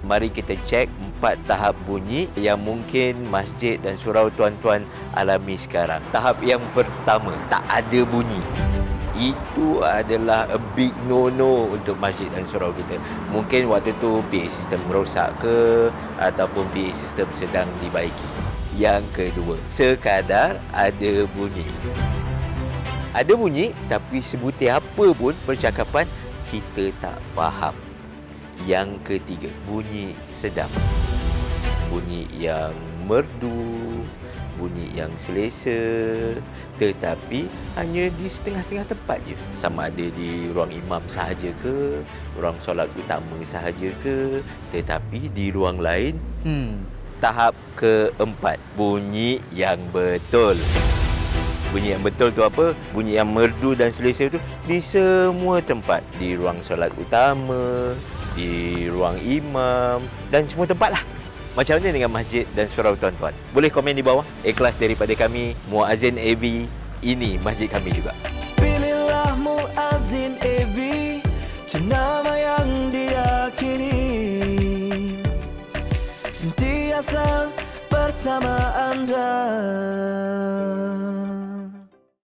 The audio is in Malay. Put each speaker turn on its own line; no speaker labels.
Mari kita cek 4 tahap bunyi yang mungkin masjid dan surau tuan-tuan alami sekarang. Tahap yang pertama, tak ada bunyi. Itu adalah a big no-no untuk masjid dan surau kita. Mungkin waktu tu PA system rosak ke, ataupun PA system sedang dibaiki. Yang kedua, sekadar ada bunyi. Ada bunyi, tapi sebutir apa pun percakapan, kita tak faham. Yang ketiga, bunyi sedap. Bunyi yang merdu, bunyi yang selesa, tetapi hanya di setengah-setengah tempat je. Sama ada di ruang imam sahaja ke, ruang solat utama sahaja ke, tetapi di ruang lain, tahap keempat, bunyi yang betul. Bunyi yang betul tu apa? Bunyi yang merdu dan selesa tu di semua tempat. Di ruang solat utama, di ruang imam dan semua tempat lah. Macam mana dengan masjid dan surau tuan-tuan? Boleh komen di bawah. Ikhlas daripada kami, Muazzin AV. Ini masjid kami juga.
Pilihlah Muazzin AV, jenama yang diyakini, sentiasa bersama anda.